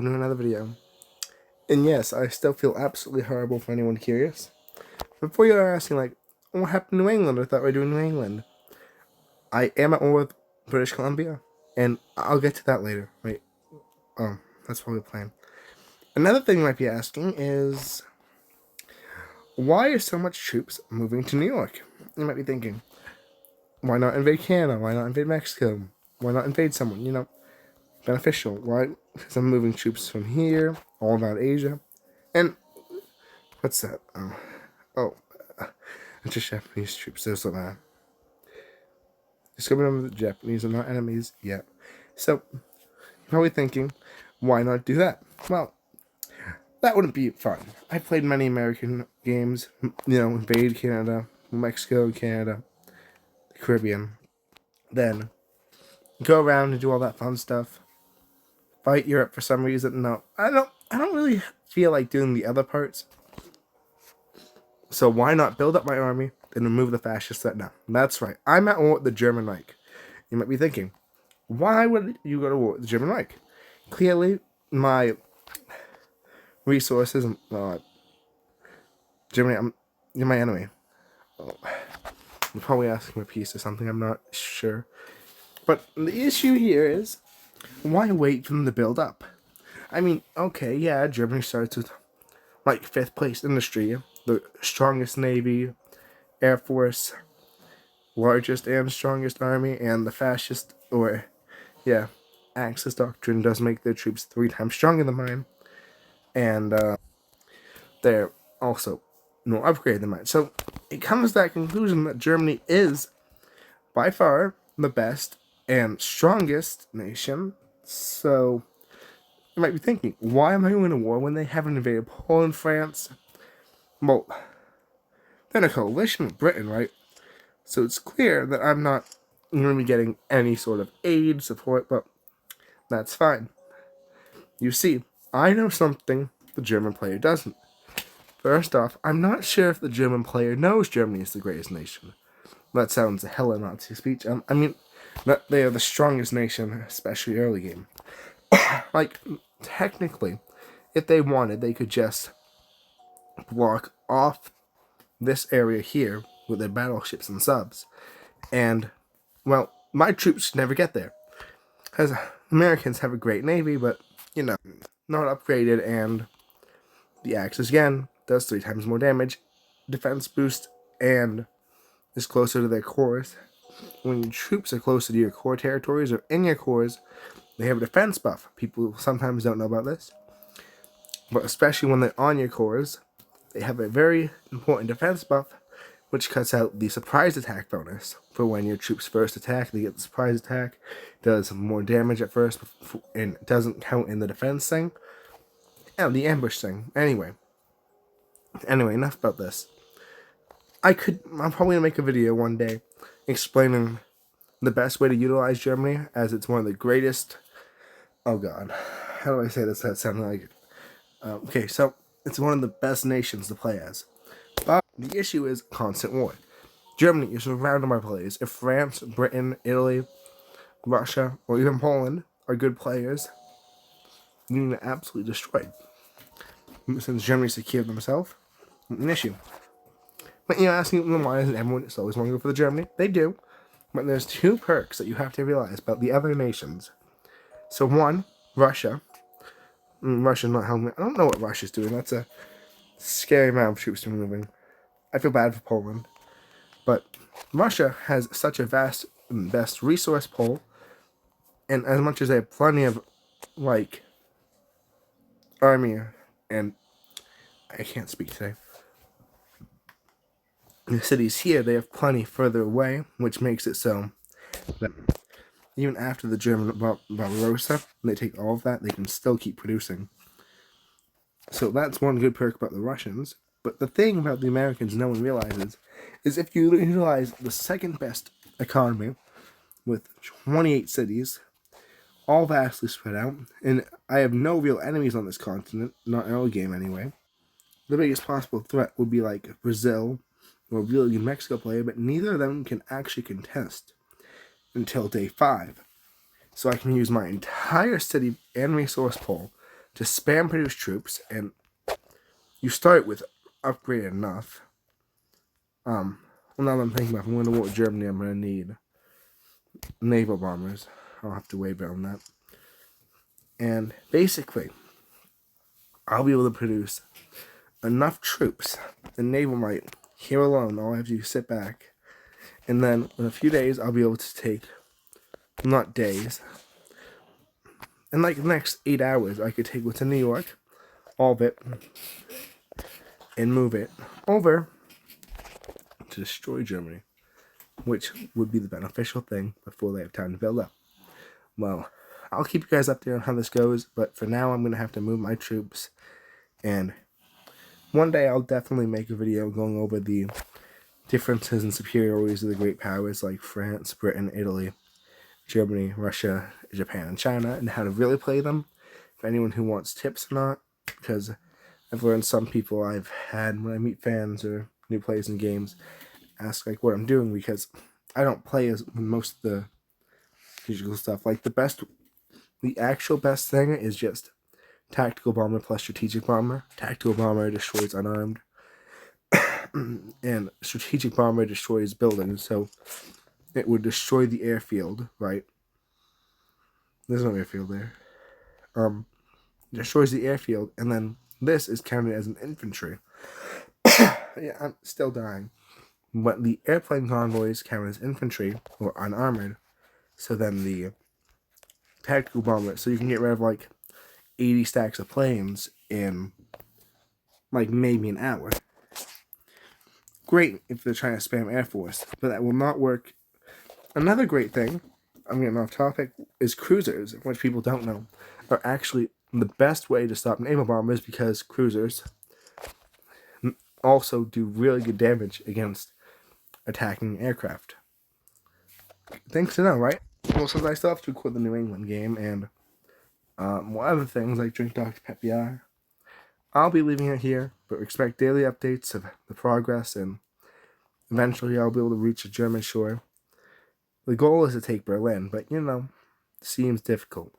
to another video. And yes, I still feel absolutely horrible for anyone curious. Before you're asking, like, what happened to New England? I thought we were doing New England. I am at war with British Columbia, and I'll get to that later. Wait, that's probably the plan. Another thing you might be asking is, why are so much troops moving to New York? You might be thinking, why not invade Canada? Why not invade Mexico? Why not invade someone? Beneficial. Why? Because I'm moving troops from here, all around Asia. And what's that? Oh, it's just Japanese troops. There's a discovered them the Japanese are not enemies yet. So you're probably thinking, why not do that? Well, that wouldn't be fun. I played many American games. Invade Canada, Mexico, Canada, the Caribbean. Then go around and do all that fun stuff. Fight Europe for some reason. No, I don't really feel like doing the other parts. So why not build up my army and remove the fascist threat now? That's right. I'm at war with the German Reich. You might be thinking, why would you go to war with the German Reich? Clearly, my resources, Germany, you're my enemy. You're probably asking for peace or something. I'm not sure. But the issue here is, why wait for them to build up? I mean, okay, yeah, Germany starts with like 5th place industry, the strongest navy, air force, largest and strongest army, and the fascist, Axis doctrine does make their troops 3 times stronger than mine, and they're also more upgraded than mine. So it comes to that conclusion that Germany is by far the best and strongest nation. So you might be thinking, why am I going to war when they haven't invaded Poland, France? Well, they're in a coalition with Britain, right? So it's clear that I'm not going to be getting any sort of aid, support, but that's fine. You see, I know something the German player doesn't. First off, I'm not sure if the German player knows Germany is the greatest nation. That sounds a hella Nazi speech. I mean, that they are the strongest nation, especially early game. Like, technically, if they wanted, they could just block off this area here with their battleships and subs. And, well, my troops never get there. Because Americans have a great navy, but, not upgraded, and the Axis, again, does 3 times more damage, defense boost, and is closer to their cores. When your troops are closer to your core territories or in your cores, they have a defense buff. People sometimes don't know about this, but especially when they're on your cores, they have a very important defense buff, which cuts out the surprise attack bonus for when your troops first attack. They get the surprise attack, does more damage at first, and doesn't count in the defense thing. And the ambush thing. Anyway, enough about this. I'm probably gonna make a video one day explaining the best way to utilize Germany, as it's one of the greatest. Oh God, how do I say this? That sounded like. Okay, so it's one of the best nations to play as. But the issue is constant war. Germany is surrounded by players. If France, Britain, Italy, Russia, or even Poland are good players, you're gonna absolutely destroyed. Since Germany secured themselves, an issue. But you're asking them, why doesn't everyone just always want to go for the Germany? They do. But there's 2 perks that you have to realize about the other nations. So one, Russia. Russia's not helping me. I don't know what Russia's doing. That's a scary amount of troops moving. I feel bad for Poland. But Russia has such a vast and best resource pool. And as much as they have plenty of, army, and I can't speak today. The cities here, they have plenty further away, which makes it so that even after the German Barbarossa, they take all of that, they can still keep producing. So that's one good perk about the Russians. But the thing about the Americans no one realizes is if you utilize the second best economy with 28 cities, all vastly spread out, and I have no real enemies on this continent, not early game anyway. The biggest possible threat would be like Brazil or a really good Mexico player, but neither of them can actually contest until day 5. So I can use my entire city and resource pool to spam produce troops, and you start with upgraded enough. Well, now that I'm thinking about, if I'm going to war with Germany, I'm going to need naval bombers. I'll have to waver on that. And basically, I'll be able to produce enough troops and naval might here alone. All I have to do is sit back, and then in a few days, I'll be able to take, not days, in like the next 8 hours, I could take what's in New York, all of it, and move it over to destroy Germany, which would be the beneficial thing before they have time to build up. Well, I'll keep you guys updated on how this goes, but for now, I'm going to have to move my troops, and one day I'll definitely make a video going over the differences and superiorities of the great powers like France, Britain, Italy, Germany, Russia, Japan, and China, and how to really play them. For anyone who wants tips or not, because I've learned some people I've had when I meet fans or new players in games ask like what I'm doing, because I don't play as most of the digital stuff. Like the actual best thing is just tactical bomber plus strategic bomber. Tactical bomber destroys unarmed, and strategic bomber destroys buildings. So it would destroy the airfield, right? There's no airfield there. Destroys the airfield, and then this is counted as an infantry. Yeah, I'm still dying. But the airplane convoys count as infantry or unarmored. So then the tactical bomber, so you can get rid of like 80 stacks of planes in like maybe an hour. Great if they're trying to spam Air Force, but that will not work. Another great thing, I'm getting off topic, is cruisers, which people don't know, are actually the best way to stop naval bombers, because cruisers also do really good damage against attacking aircraft. Things to know, right? Well, since I still have to record the New England game and more other things like drink Dr. Pepper, I'll be leaving it here, but expect daily updates of the progress, and eventually I'll be able to reach the German shore. The goal is to take Berlin, but seems difficult.